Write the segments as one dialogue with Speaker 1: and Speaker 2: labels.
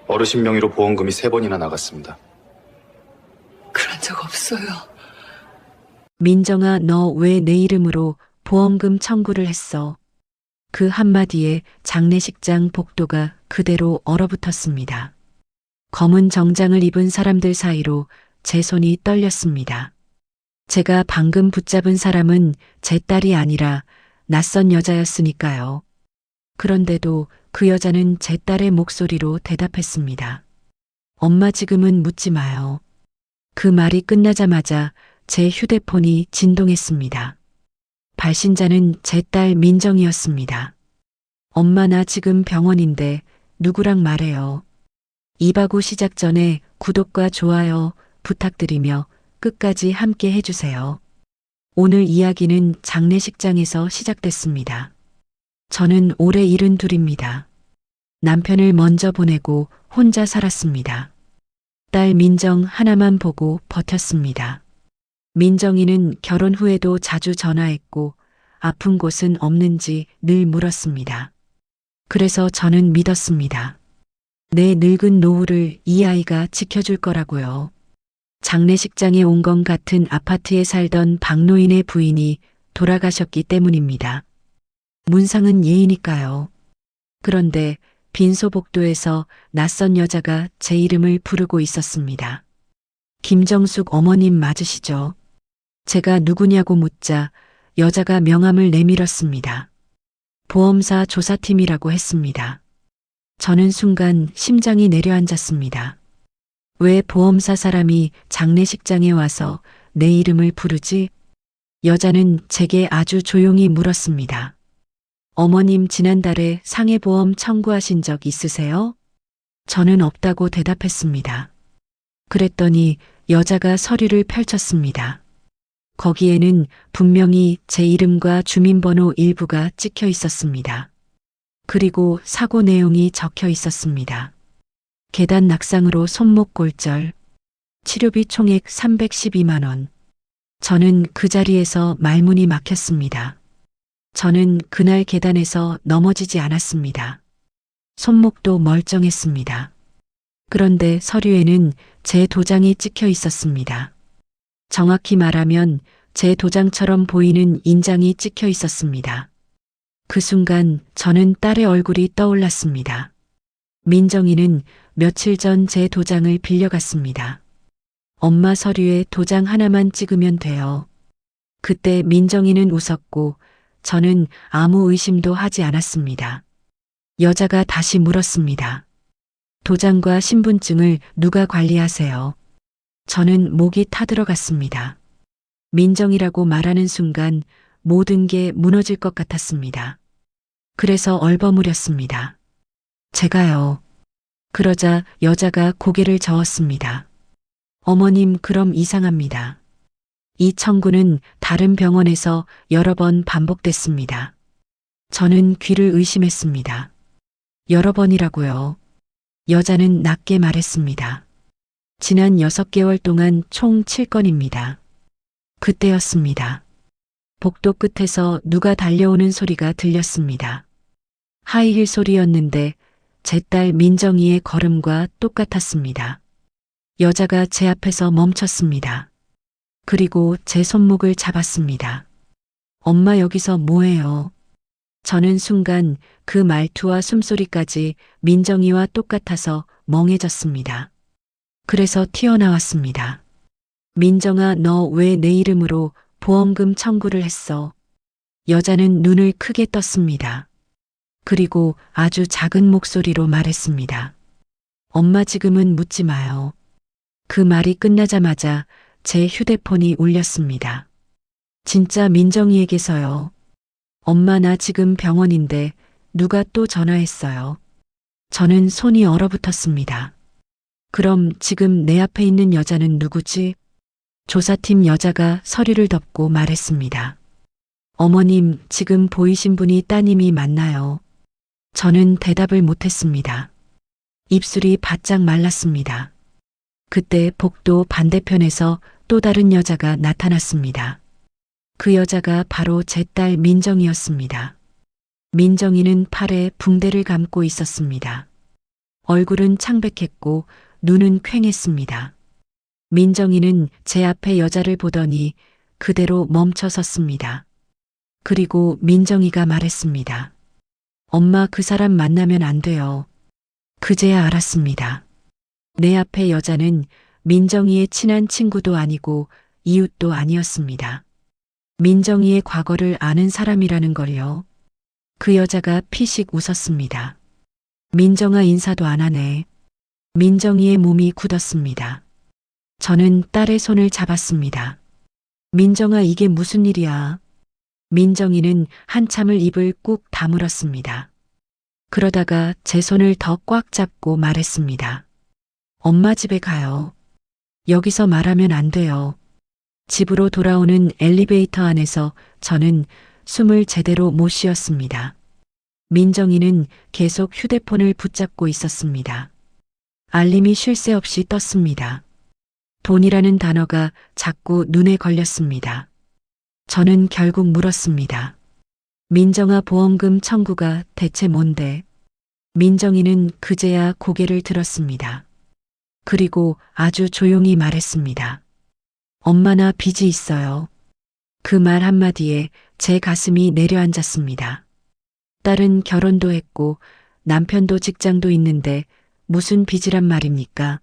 Speaker 1: 어르신 명의로 보험금이 3번이나 나갔습니다.
Speaker 2: 그런 적 없어요.
Speaker 3: 민정아, 너 왜 내 이름으로 보험금 청구를 했어? 그 한마디에 장례식장 복도가 그대로 얼어붙었습니다. 검은 정장을 입은 사람들 사이로 제 손이 떨렸습니다. 제가 방금 붙잡은 사람은 제 딸이 아니라 낯선 여자였으니까요. 그런데도 그 여자는 제 딸의 목소리로 대답했습니다. 엄마, 지금은 묻지 마요. 그 말이 끝나자마자 제 휴대폰이 진동했습니다. 발신자는 제 딸 민정이었습니다. 엄마, 나 지금 병원인데 누구랑 말해요. 이바구 시작 전에 구독과 좋아요 부탁드리며 끝까지 함께 해주세요. 오늘 이야기는 장례식장에서 시작됐습니다. 저는 올해 72입니다. 남편을 먼저 보내고 혼자 살았습니다. 딸 민정 하나만 보고 버텼습니다. 민정이는 결혼 후에도 자주 전화했고 아픈 곳은 없는지 늘 물었습니다. 그래서 저는 믿었습니다. 내 늙은 노후를 이 아이가 지켜줄 거라고요. 장례식장에 온 것 같은 아파트에 살던 박노인의 부인이 돌아가셨기 때문입니다. 문상은 예의니까요. 그런데 빈소복도에서 낯선 여자가 제 이름을 부르고 있었습니다. 김정숙 어머님 맞으시죠? 제가 누구냐고 묻자 여자가 명함을 내밀었습니다. 보험사 조사팀이라고 했습니다. 저는 순간 심장이 내려앉았습니다. 왜 보험사 사람이 장례식장에 와서 내 이름을 부르지? 여자는 제게 아주 조용히 물었습니다. 어머님, 지난달에 상해보험 청구하신 적 있으세요? 저는 없다고 대답했습니다. 그랬더니 여자가 서류를 펼쳤습니다. 거기에는 분명히 제 이름과 주민번호 일부가 찍혀 있었습니다. 그리고 사고 내용이 적혀 있었습니다. 계단 낙상으로 손목 골절, 치료비 총액 312만 원. 저는 그 자리에서 말문이 막혔습니다. 저는 그날 계단에서 넘어지지 않았습니다. 손목도 멀쩡했습니다. 그런데 서류에는 제 도장이 찍혀 있었습니다. 정확히 말하면 제 도장처럼 보이는 인장이 찍혀 있었습니다. 그 순간 저는 딸의 얼굴이 떠올랐습니다. 민정이는 며칠 전 제 도장을 빌려갔습니다. 엄마, 서류에 도장 하나만 찍으면 돼요. 그때 민정이는 웃었고 저는 아무 의심도 하지 않았습니다. 여자가 다시 물었습니다. 도장과 신분증을 누가 관리하세요? 저는 목이 타들어갔습니다. 민정이라고 말하는 순간 모든 게 무너질 것 같았습니다. 그래서 얼버무렸습니다. 제가요. 그러자 여자가 고개를 저었습니다. 어머님, 그럼 이상합니다. 이 청구는 다른 병원에서 여러 번 반복됐습니다. 저는 귀를 의심했습니다. 여러 번이라고요. 여자는 낮게 말했습니다. 지난 6개월 동안 총 7건입니다. 그때였습니다. 복도 끝에서 누가 달려오는 소리가 들렸습니다. 하이힐 소리였는데 제 딸 민정이의 걸음과 똑같았습니다. 여자가 제 앞에서 멈췄습니다. 그리고 제 손목을 잡았습니다. 엄마, 여기서 뭐해요? 저는 순간 그 말투와 숨소리까지 민정이와 똑같아서 멍해졌습니다. 그래서 튀어나왔습니다. 민정아, 너 왜 내 이름으로 보험금 청구를 했어? 여자는 눈을 크게 떴습니다. 그리고 아주 작은 목소리로 말했습니다. 엄마, 지금은 묻지 마요. 그 말이 끝나자마자 제 휴대폰이 울렸습니다. 진짜 민정이에게서요. 엄마, 나 지금 병원인데 누가 또 전화했어요. 저는 손이 얼어붙었습니다. 그럼 지금 내 앞에 있는 여자는 누구지? 조사팀 여자가 서류를 덮고 말했습니다. 어머님, 지금 보이신 분이 따님이 맞나요? 저는 대답을 못했습니다. 입술이 바짝 말랐습니다. 그때 복도 반대편에서 또 다른 여자가 나타났습니다. 그 여자가 바로 제 딸 민정이었습니다. 민정이는 팔에 붕대를 감고 있었습니다. 얼굴은 창백했고 눈은 퀭했습니다. 민정이는 제 앞에 여자를 보더니 그대로 멈춰 섰습니다. 그리고 민정이가 말했습니다. 엄마, 그 사람 만나면 안 돼요. 그제야 알았습니다. 내 앞에 여자는 민정이의 친한 친구도 아니고 이웃도 아니었습니다. 민정이의 과거를 아는 사람이라는 걸요. 그 여자가 피식 웃었습니다. 민정아, 인사도 안 하네. 민정이의 몸이 굳었습니다. 저는 딸의 손을 잡았습니다. 민정아, 이게 무슨 일이야? 민정이는 한참을 입을 꾹 다물었습니다. 그러다가 제 손을 더 꽉 잡고 말했습니다. 엄마, 집에 가요. 여기서 말하면 안 돼요. 집으로 돌아오는 엘리베이터 안에서 저는 숨을 제대로 못 쉬었습니다. 민정이는 계속 휴대폰을 붙잡고 있었습니다. 알림이 쉴 새 없이 떴습니다. 돈이라는 단어가 자꾸 눈에 걸렸습니다. 저는 결국 물었습니다. 민정아, 보험금 청구가 대체 뭔데? 민정이는 그제야 고개를 들었습니다. 그리고 아주 조용히 말했습니다. 엄마, 나 빚이 있어요. 그 말 한마디에 제 가슴이 내려앉았습니다. 딸은 결혼도 했고 남편도 직장도 있는데 무슨 빚이란 말입니까?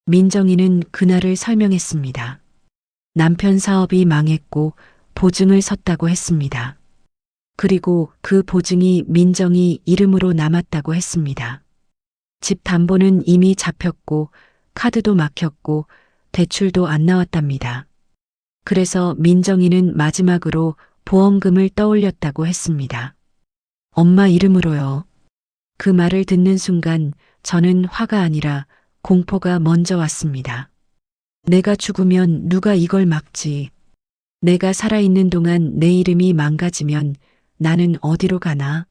Speaker 3: 민정이는 그날을 설명했습니다. 남편 사업이 망했고 보증을 섰다고 했습니다. 그리고 그 보증이 민정이 이름으로 남았다고 했습니다. 집 담보는 이미 잡혔고 카드도 막혔고 대출도 안 나왔답니다. 그래서 민정이는 마지막으로 보험금을 떠올렸다고 했습니다. 엄마 이름으로요. 그 말을 듣는 순간 저는 화가 아니라 공포가 먼저 왔습니다. 내가 죽으면 누가 이걸 막지? 내가 살아있는 동안 내 이름이 망가지면 나는 어디로 가나?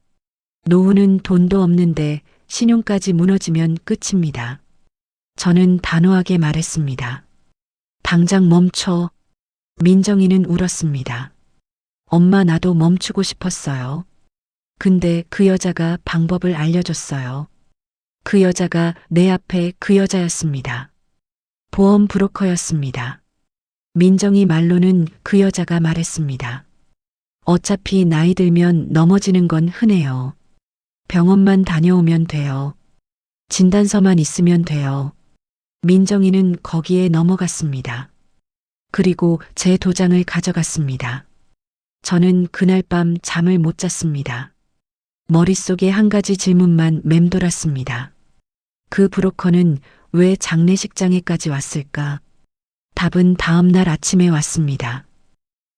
Speaker 3: 노후는 돈도 없는데 신용까지 무너지면 끝입니다. 저는 단호하게 말했습니다. 당장 멈춰. 민정이는 울었습니다. 엄마, 나도 멈추고 싶었어요. 근데 그 여자가 방법을 알려줬어요. 그 여자가 내 앞에 그 여자였습니다. 보험 브로커였습니다. 민정이 말로는 그 여자가 말했습니다. 어차피 나이 들면 넘어지는 건 흔해요. 병원만 다녀오면 돼요. 진단서만 있으면 돼요. 민정이는 거기에 넘어갔습니다. 그리고 제 도장을 가져갔습니다. 저는 그날 밤 잠을 못 잤습니다. 머릿속에 한 가지 질문만 맴돌았습니다. 그 브로커는 왜 장례식장에까지 왔을까? 답은 다음 날 아침에 왔습니다.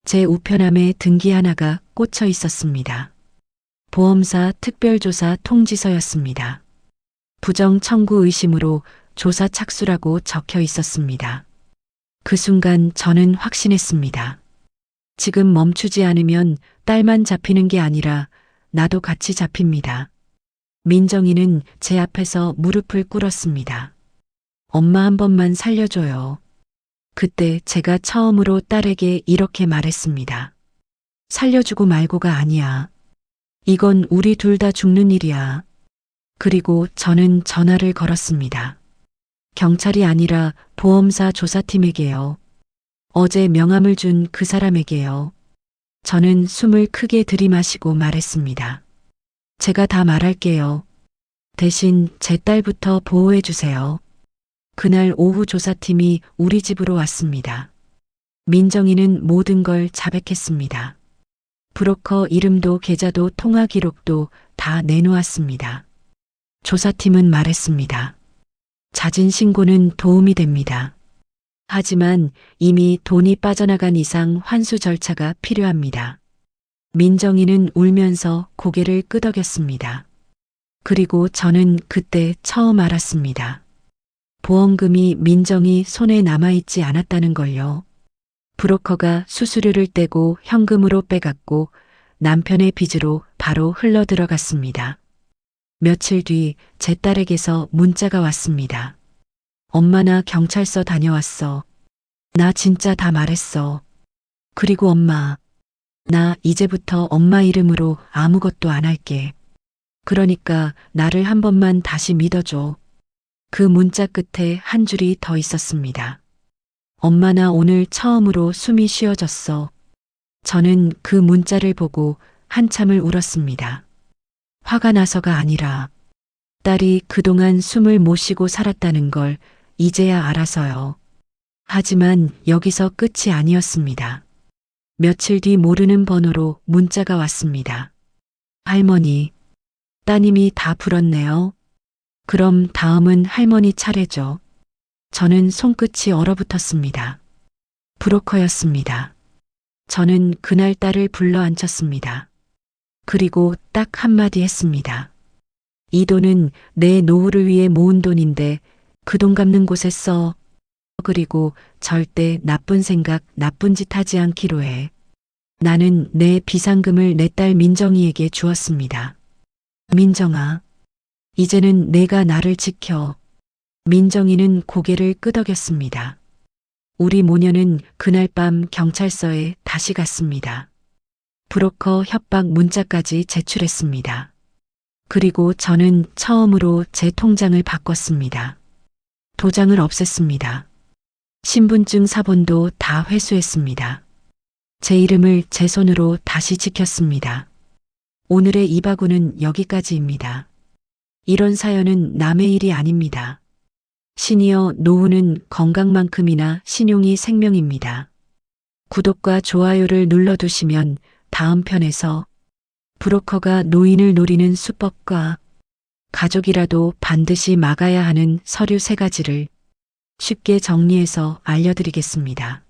Speaker 3: 제 우편함에 등기 하나가 꽂혀 있었습니다. 보험사 특별조사 통지서였습니다. 부정 청구 의심으로 조사 착수라고 적혀 있었습니다. 그 순간 저는 확신했습니다. 지금 멈추지 않으면 딸만 잡히는 게 아니라 나도 같이 잡힙니다. 민정이는 제 앞에서 무릎을 꿇었습니다. 엄마, 한 번만 살려줘요. 그때 제가 처음으로 딸에게 이렇게 말했습니다. 살려주고 말고가 아니야. 이건 우리 둘 다 죽는 일이야. 그리고 저는 전화를 걸었습니다. 경찰이 아니라 보험사 조사팀에게요. 어제 명함을 준 그 사람에게요. 저는 숨을 크게 들이마시고 말했습니다. 제가 다 말할게요. 대신 제 딸부터 보호해 주세요. 그날 오후 조사팀이 우리 집으로 왔습니다. 민정이는 모든 걸 자백했습니다. 브로커 이름도 계좌도 통화 기록도 다 내놓았습니다. 조사팀은 말했습니다. 자진 신고는 도움이 됩니다. 하지만 이미 돈이 빠져나간 이상 환수 절차가 필요합니다. 민정이는 울면서 고개를 끄덕였습니다. 그리고 저는 그때 처음 알았습니다. 보험금이 민정이 손에 남아있지 않았다는 걸요. 브로커가 수수료를 떼고 현금으로 빼갔고 남편의 빚으로 바로 흘러 들어갔습니다. 며칠 뒤 제 딸에게서 문자가 왔습니다. 엄마, 나 경찰서 다녀왔어. 나 진짜 다 말했어. 그리고 엄마, 나 이제부터 엄마 이름으로 아무것도 안 할게. 그러니까 나를 한 번만 다시 믿어줘. 그 문자 끝에 한 줄이 더 있었습니다. 엄마 나 오늘 처음으로 숨이 쉬어졌어. 저는 그 문자를 보고 한참을 울었습니다. 화가 나서가 아니라 딸이 그동안 숨을 못 쉬고 살았다는 걸 이제야 알아서요. 하지만 여기서 끝이 아니었습니다. 며칠 뒤 모르는 번호로 문자가 왔습니다. 할머니, 따님이 다 불었네요. 그럼 다음은 할머니 차례죠. 저는 손끝이 얼어붙었습니다. 브로커였습니다. 저는 그날 딸을 불러 앉혔습니다. 그리고 딱 한마디 했습니다. 이 돈은 내 노후를 위해 모은 돈인데 그 돈 갚는 곳에 써. 그리고 절대 나쁜 생각, 나쁜 짓 하지 않기로 해. 나는 내 비상금을 내 딸 민정이에게 주었습니다. 민정아, 이제는 내가 나를 지켜. 민정이는 고개를 끄덕였습니다. 우리 모녀는 그날 밤 경찰서에 다시 갔습니다. 브로커 협박 문자까지 제출했습니다. 그리고 저는 처음으로 제 통장을 바꿨습니다. 도장을 없앴습니다. 신분증 사본도 다 회수했습니다. 제 이름을 제 손으로 다시 지켰습니다. 오늘의 이바구는 여기까지입니다. 이런 사연은 남의 일이 아닙니다. 시니어 노후는 건강만큼이나 신용이 생명입니다. 구독과 좋아요를 눌러두시면 다음 편에서 브로커가 노인을 노리는 수법과 가족이라도 반드시 막아야 하는 서류 3가지를 쉽게 정리해서 알려드리겠습니다.